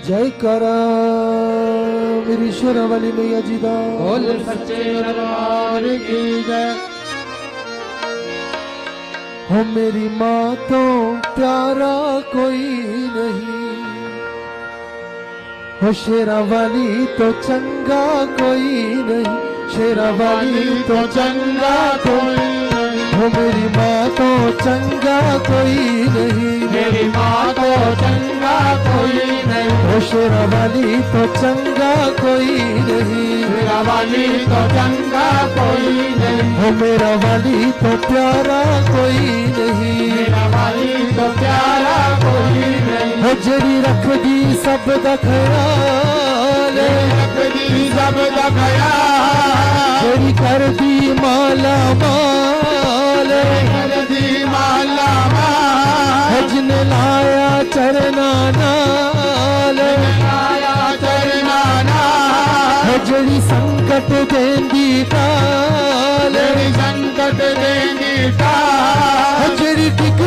जय करा मेरी शेरावाली मैया जी दा। बोल सच्चे दरबार की जय। हो मेरी माँ तो प्यारा कोई नहीं, हो शेरावाली तो चंगा कोई नहीं, शेरावाली तो चंगा कोई नहीं। हो मेरी माँ तो चंगा कोई नहीं, मेरी माँ तो चंगा कोई नहीं। हो शेरावाली तो चंगा कोई नहीं, मेरा वाली तो चंगा कोई नहीं। हो मेरा वाली तो प्यारा कोई नहीं, मेरा वाली तो प्यारा कोई नहीं। हो जरी रख दी सब दा ख्याल, रखदी सब दा ख्याल, जरी कर दी माला माल, करदी माला माल, जिने लाया चरना नाल, आया चरना नाल, जरी संकट देंदी टाल, तेरी संकट देंगी टाल, जरी टिक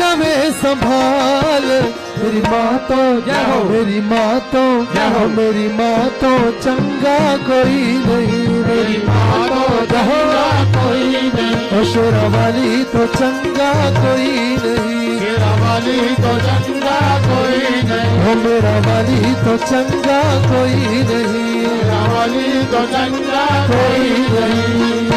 लवे संभाल। मेरी माँ तो जय हो, मेरी माँ तो जय हो, मेरी माँ तो चंगा कोई नहीं, मेरी माँ तो चंगा कोई नहीं। शेरावाली तो चंगा कोई नहीं, मेरा वाली तो चंगा कोई नहीं। हो मेरा वाली तो चंगा कोई नहीं, मेरा वाली तो चंगा कोई नहीं।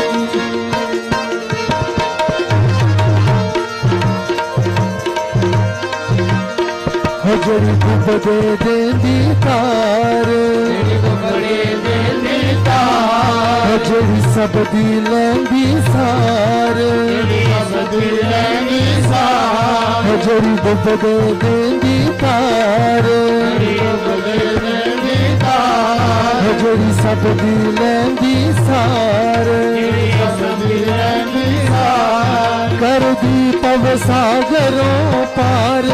हो जड़ी डूब दे देंदी तार, तेरी तो बड़े देने तार, हो जड़ी सब दी लैंदी सार, तेरी सब दिलेंगी सार, हो जड़ी डूब दे देंदी तार, तेरी तो देने तार, हो जड़ी सब दी लैंदी सार, तेरी सब दिलेंगी सार, कर दी पव सागरों पार,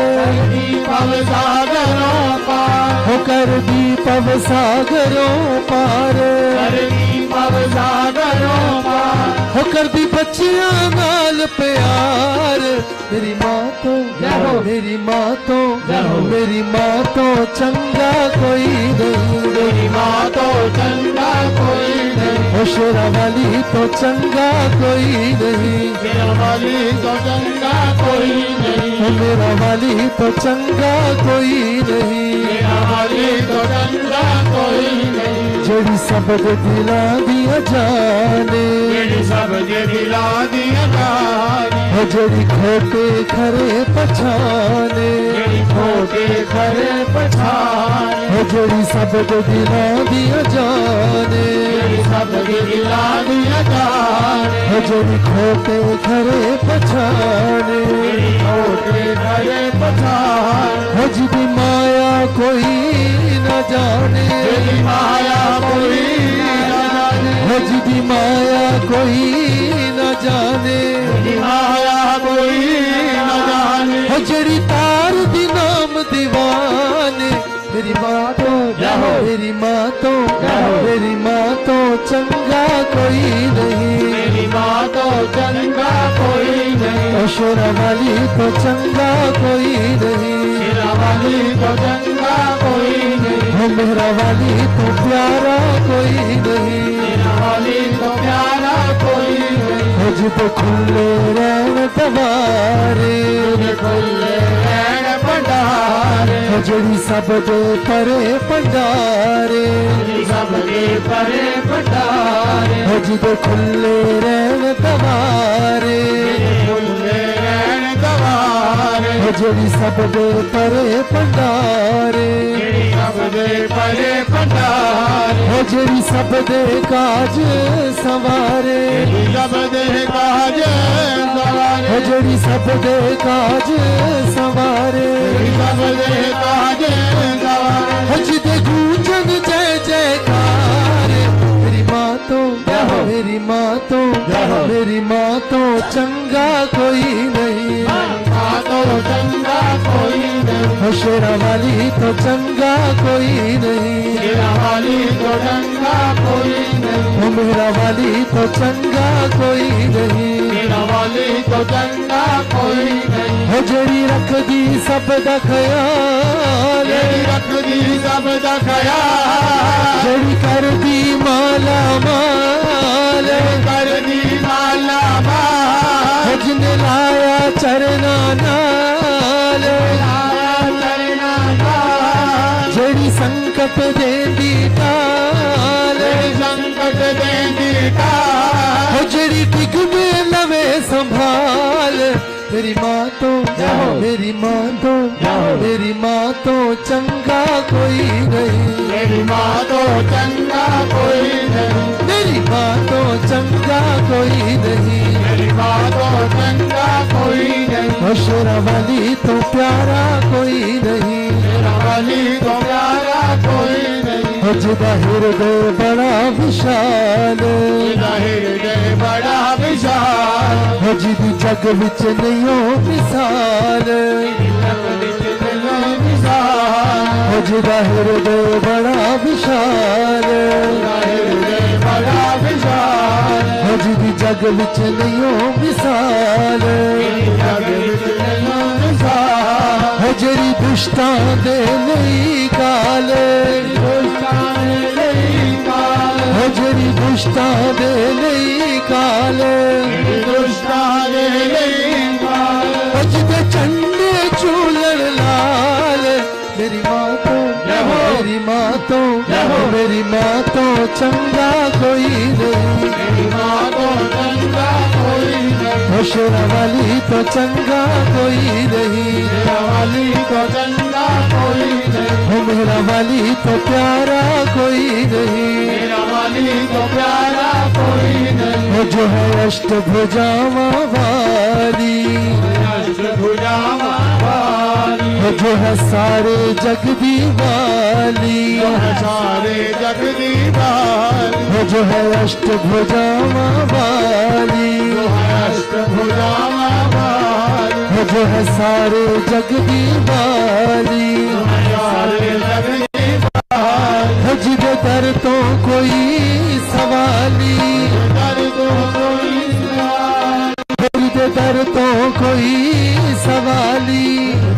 पव सागरों पार, हो कर दी पव सागरों पार, करनी पव सागरों पार, हो कर दी बच्चियां नाल प्यार। मेरी माँ तो जय हो, मेरी माँ तो जय हो, मेरी माँ तो चंगा कोई नहीं, मेरी माँ तो चंगा कोई नहीं। हो शेरावाली तो चंगा कोई नहीं, मेरा वाली तो चंगा कोई नहीं। हो मेरा वाली तो चंगा कोई नहीं, मेरा वाली तो चंगा कोई नहीं। जड़ी सब दे दिला दिया जाने, मेरी सब के दिला दिया जाने, हो जड़ी खोटे खरे पछाने, मेरी खोटे खरे पछाने, हो जड़ी सब दे दिला दिया जाने, मेरी सब के दिला दिया जाने, हो जड़ी खोटे खरे पछाने, मेरी खोटे खरे पछाने, हो जिदी माया कोई न जाने, मेरी माया कोई न जाने, हो जिदी माया कोई न जाने, मेरी माया कोई न जाने। हो जड़ी तार दी नाम दीवाने। मेरी माँ तो जय हो, मेरी माँ तो जय हो, मेरी माँ तो चंगा कोई नहीं, मेरी माँ तो चंगा कोई नहीं। शेरावाली तो चंगा कोई नहीं, मेरा वाली तो चंगा कोई नहीं। हो मेरा वाली तो प्यारा कोई नहीं, मेरा वाली तो प्यारा कोई नहीं। हो जिद खुले रैन दवारे, तुझे खुले रैन भंडारे, हो जड़ी सब दे परे भंडारे, तेरी सब के परे भंडारे, हो जिद खुले रैन दवारे, तेरे खुले रैन दवारे, हो जड़ी सब दे परे भंडारे, तेरी सब के परे भंडारे, हो जड़ी सब दे काज संवारे, तेरी सब दे काज सवारे, हो जड़ी सब दे काज संवारे, तेरी सब दे काज सवारे। हो जिदे गूंजन जय जयकार। मेरी माँ तो जय हो, मेरी माँ तो जय हो, मेरी माँ तो चंगा कोई नहीं, माँ तो चंगा कोई नहीं। हो शेरावाली तो चंगा कोई नहीं, मेरा वाली तो चंगा कोई नहीं। हो मेरा वाली तो चंगा कोई नहीं, मेरा वाली तो चंगा कोई नहीं। हो जड़ी रख दी सब दा ख्याल, तेरी रख दी दा ख्याल जड़ी कर दी माला माल कर दी माला माल जिन लाया चरना नाल चरना नाल जड़ी संकट देंदी टाल संकट देंदी टाल जड़ी टिक में लवे संभाल मेरी माँ तो मेरी माँ तो मेरी माँ तो चंगा कोई नहीं मेरी माँ तो चंगा कोई नहीं मेरी माँ तो चंगा कोई नहीं मेरी माँ तो चंगा कोई नहीं शेरा वाली तो प्यारा कोई नहीं मेरा वाली तो प्यारा कोई नहीं जिदा हृदय बड़ा विशाल हृदय बड़ा विशाल जिद जग विच नहीं हो मिसाल जिदा हृदय बड़ा विशाल हृदय बड़ा विशाल जिद जग विच नहीं हो मिसाल जरी दुष्टां दे नहीं काल जरी दुष्टां दे नहीं काल जिदे चंडे चूलण लाल मेरी माँ तो मेरी माँ तो मेरी माँ तो चंगा कोई नहीं मेरी माँ तो चंगा कोई नहीं शेरा वाली तो चंगा कोई नहीं मेरा वाली तो चंगा कोई नहीं मेरा वाली तो प्यारा कोई नहीं मेरा वाली तो प्यारा कोई नहीं जो है अष्टभुजामा वाली अष्टभुजामा वाली जो है सारे जग दी वाली सारे जग दी वाली जो है अष्टभुजामा वाली अष्टभुजामा वाली जो है सारे जग दी वाली सारे जग दी वाली जिदे दर तो कोई सवाली दर तो कोई सवाल जिदे दर तो कोई सवाली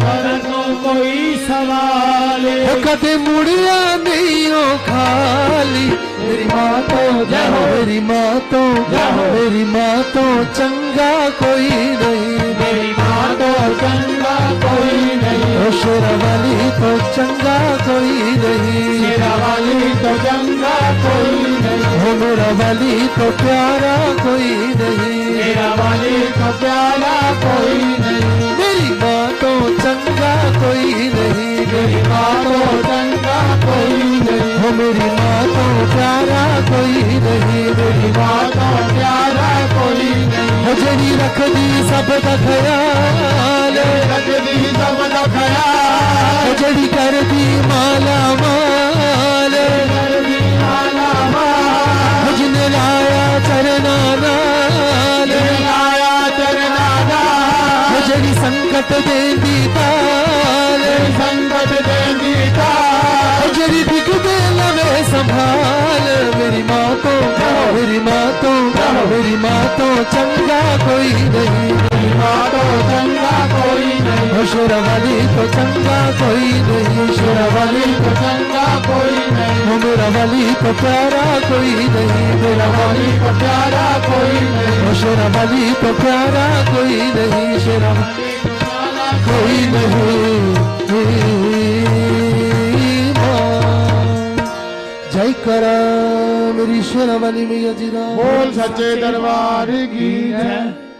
दर तो कोई सवाल कदे मुड़िया नहीं हो खाली मेरी माँ तो मेरी माँ तो मेरी माँ तो चंगा कोई नहीं मेरी माँ तो चंगा कोई नहीं शेरा वाली तो चंगा कोई नहीं मेरा वाली तो चंगा कोई नहीं मेरा वाली तो प्यारा कोई नहीं मेरा वाली तो प्यारा कोई नहीं मेरी माँ तो चंगा कोई नहीं मेरी माँ तो चंगा कोई नहीं मेरी माँ तो प्यारा कोई नहीं मेरी माँ तो प्यारा कोई नहीं जड़ी रख दी सब दा ख्याल रख दी सब दा ख्याल जड़ी कर दी माला माल कर दी माला माल जिन लाया चरना नाल आया चरना नाल जड़ी संकट देंदी ताल संकट देंदी ताल जड़ी दिख दे लवे संभाल मेरी माँ तो मेरी माँ तो मेरी माँ तो चंगा कोई नहीं मेरी माँ तो चंगा कोई नहीं शेरा वाली तो चंगा कोई नहीं शेरा वाली तो चंगा कोई नहीं मेरा वाली तो प्यारा कोई नहीं मेरा वाली वाली तो प्यारा कोई नहीं शेरा वाली तो प्यारा कोई नहीं शेरा कोई नहीं जय करा मेरी शेरा वाली मैया जी दा बोल सच्चे दरबार की जय।